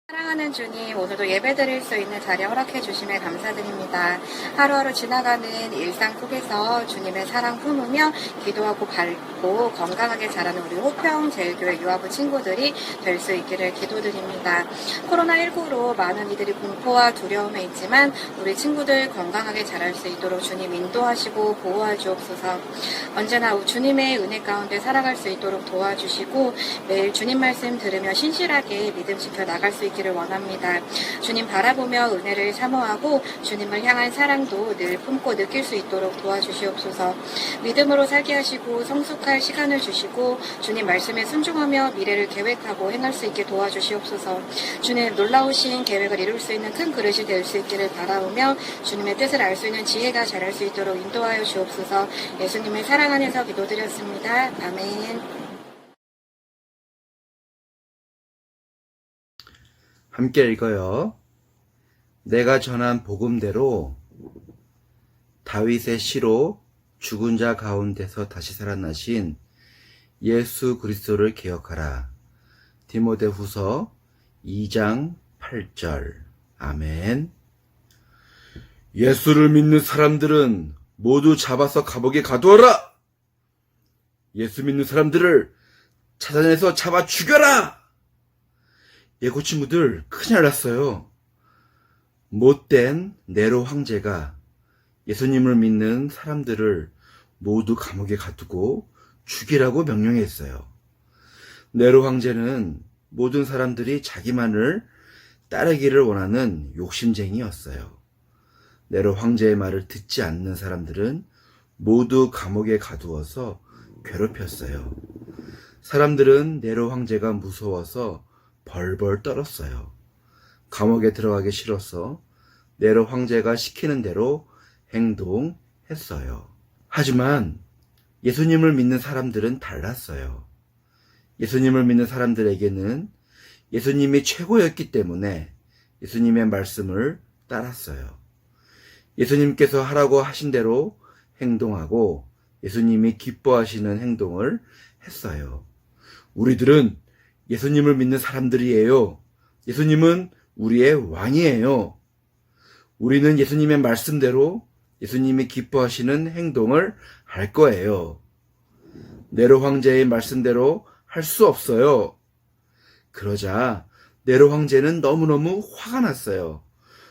사랑하는 주님, 오늘도 예배드릴 수 있는 자리 허락해 주심에 감사드립니다. 하루하루 지나가는 일상 속에서 주님의 사랑 품으며 기도하고 밝고 건강하게 자라는 우리 호평 제일교회 유아부 친구들이 될 수 있기를 기도드립니다. 코로나19로 많은 이들이 공포와 두려움에 있지만 우리 친구들 건강하게 자랄 수 있도록 주님 인도하시고 보호하 주옵소서. 언제나 주님의 은혜 가운데 살아갈 수 있도록 도와주시고 매일 주님 말씀 들으며 신실하게 믿음 지켜 나갈 수 있기를 원합니다. 주님 바라보며 은혜를 사모하고 주님을 향한 사랑도 늘 품고 느낄 수 있도록 도와주시옵소서. 믿음으로 살게 하시고 성숙할 시간을 주시고 주님 말씀에 순종하며 미래를 계획하고 행할 수 있게 도와주시옵소서. 주님 놀라우신 계획을 이룰 수 있는 큰 그릇이 될 수 있기를 바라오며 주님의 뜻을 알 수 있는 지혜가 자랄 수 있도록 인도하여 주옵소서. 예수님의 사랑 안에서 기도드렸습니다. 아멘. 함께 읽어요. 내가 전한 복음대로 다윗의 시로 죽은 자 가운데서 다시 살아나신 예수 그리스도를 기억하라. 디모데후서 2장 8절. 아멘. 예수를 믿는 사람들은 모두 잡아서 감옥에 가두어라. 예수 믿는 사람들을 찾아내서 잡아 죽여라. 예고 친구들 큰일 났어요. 못된 네로 황제가 예수님을 믿는 사람들을 모두 감옥에 가두고 죽이라고 명령했어요. 네로 황제는 모든 사람들이 자기만을 따르기를 원하는 욕심쟁이였어요. 네로 황제의 말을 듣지 않는 사람들은 모두 감옥에 가두어서 괴롭혔어요. 사람들은 네로 황제가 무서워서 벌벌 떨었어요. 감옥에 들어가기 싫어서 네로 황제가 시키는 대로 행동했어요. 하지만 예수님을 믿는 사람들은 달랐어요. 예수님을 믿는 사람들에게는 예수님이 최고였기 때문에 예수님의 말씀을 따랐어요. 예수님께서 하라고 하신 대로 행동하고 예수님이 기뻐하시는 행동을 했어요. 우리들은 예수님을 믿는 사람들이에요. 예수님은 우리의 왕이에요. 우리는 예수님의 말씀대로 예수님이 기뻐하시는 행동을 할 거예요. 네로 황제의 말씀대로 할 수 없어요. 그러자 네로 황제는 너무너무 화가 났어요.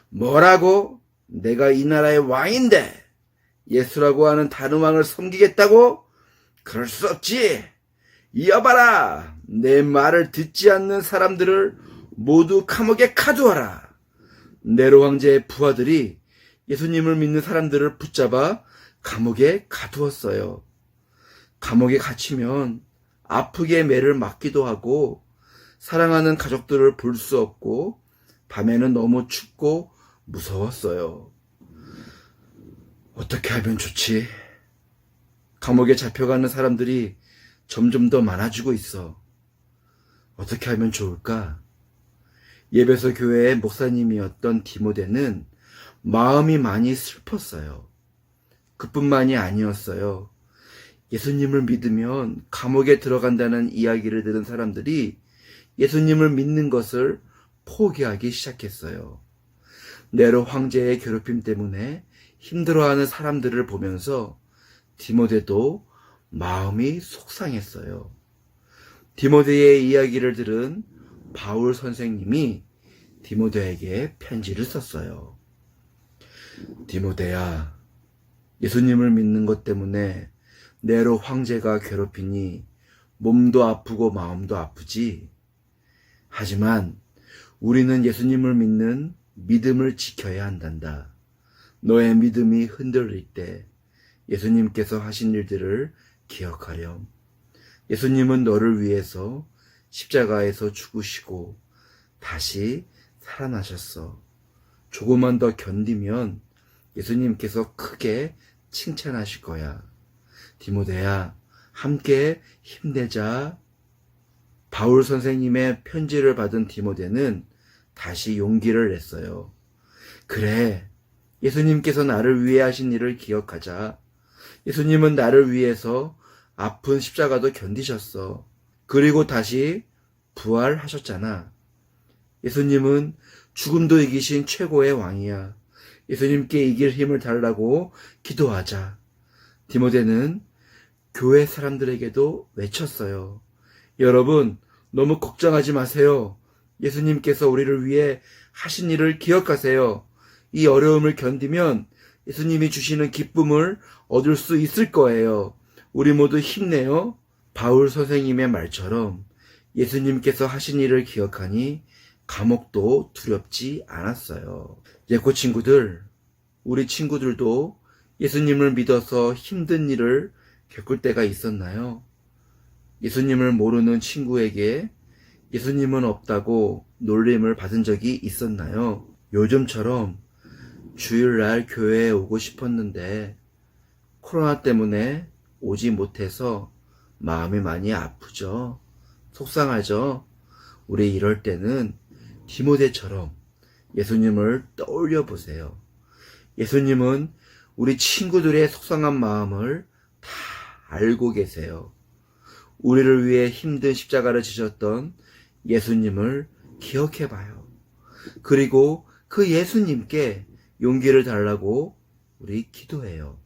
뭐라고? 내가 이 나라의 왕인데 예수라고 하는 다른 왕을 섬기겠다고? 그럴 수 없지. 이어봐라. 내 말을 듣지 않는 사람들을 모두 감옥에 가두어라. 네로 황제의 부하들이 예수님을 믿는 사람들을 붙잡아 감옥에 가두었어요. 감옥에 갇히면 아프게 매를 맞기도 하고 사랑하는 가족들을 볼 수 없고 밤에는 너무 춥고 무서웠어요. 어떻게 하면 좋지? 감옥에 잡혀가는 사람들이 점점 더 많아지고 있어. 어떻게 하면 좋을까? 예배소 교회의 목사님이었던 디모데는 마음이 많이 슬펐어요. 그뿐만이 아니었어요. 예수님을 믿으면 감옥에 들어간다는 이야기를 들은 사람들이 예수님을 믿는 것을 포기하기 시작했어요. 네로 황제의 괴롭힘 때문에 힘들어하는 사람들을 보면서 디모데도 마음이 속상했어요. 디모데의 이야기를 들은 바울 선생님이 디모데에게 편지를 썼어요. 디모데야, 예수님을 믿는 것 때문에 네로 황제가 괴롭히니 몸도 아프고 마음도 아프지. 하지만 우리는 예수님을 믿는 믿음을 지켜야 한단다. 너의 믿음이 흔들릴 때 예수님께서 하신 일들을 기억하렴. 예수님은 너를 위해서 십자가에서 죽으시고 다시 살아나셨어. 조금만 더 견디면 예수님께서 크게 칭찬하실 거야. 디모데야, 함께 힘내자. 바울 선생님의 편지를 받은 디모데는 다시 용기를 냈어요. 그래, 예수님께서 나를 위해 하신 일을 기억하자. 예수님은 나를 위해서 아픈 십자가도 견디셨어. 그리고 다시 부활하셨잖아. 예수님은 죽음도 이기신 최고의 왕이야. 예수님께 이길 힘을 달라고 기도하자. 디모데는 교회 사람들에게도 외쳤어요. 여러분, 너무 걱정하지 마세요. 예수님께서 우리를 위해 하신 일을 기억하세요. 이 어려움을 견디면 예수님이 주시는 기쁨을 얻을 수 있을 거예요. 우리 모두 힘내요. 바울 선생님의 말처럼 예수님께서 하신 일을 기억하니 감옥도 두렵지 않았어요. 예코 친구들, 우리 친구들도 예수님을 믿어서 힘든 일을 겪을 때가 있었나요? 예수님을 모르는 친구에게 예수님은 없다고 놀림을 받은 적이 있었나요? 요즘처럼 주일날 교회에 오고 싶었는데 코로나 때문에 오지 못해서 마음이 많이 아프죠. 속상하죠. 우리 이럴 때는 디모데처럼 예수님을 떠올려 보세요. 예수님은 우리 친구들의 속상한 마음을 다 알고 계세요. 우리를 위해 힘든 십자가를 지셨던 예수님을 기억해 봐요. 그리고 그 예수님께 용기를 달라고 우리 기도해요.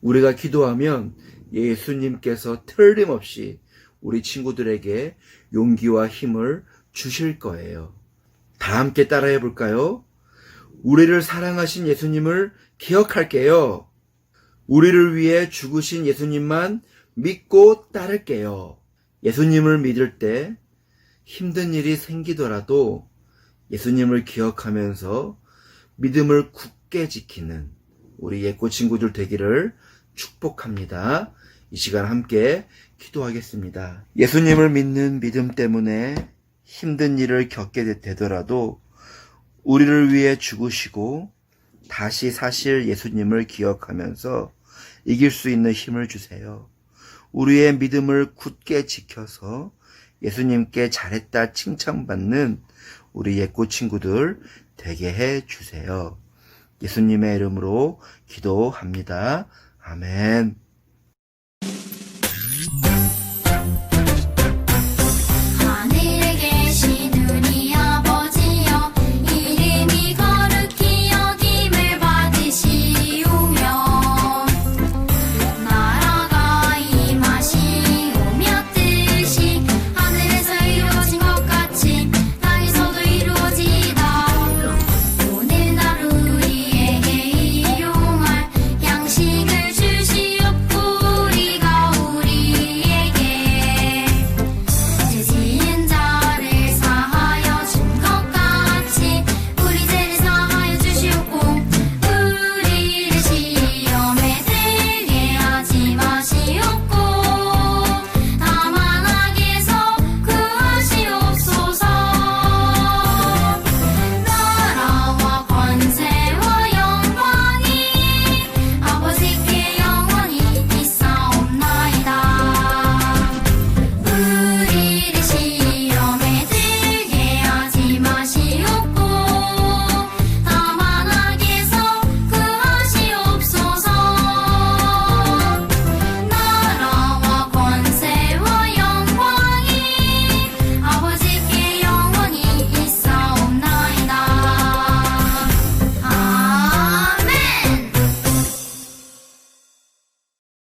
우리가 기도하면 예수님께서 틀림없이 우리 친구들에게 용기와 힘을 주실 거예요. 다 함께 따라해 볼까요? 우리를 사랑하신 예수님을 기억할게요. 우리를 위해 죽으신 예수님만 믿고 따를게요. 예수님을 믿을 때 힘든 일이 생기더라도 예수님을 기억하면서 믿음을 굳게 지키는 우리 예꼬 친구들 되기를 축복합니다. 이 시간 함께 기도하겠습니다. 예수님을 믿는 믿음 때문에 힘든 일을 겪게 되더라도 우리를 위해 죽으시고 다시 사실 예수님을 기억하면서 이길 수 있는 힘을 주세요. 우리의 믿음을 굳게 지켜서 예수님께 잘했다 칭찬받는 우리 예꼬 친구들 되게 해 주세요. 예수님의 이름으로 기도합니다. 아멘.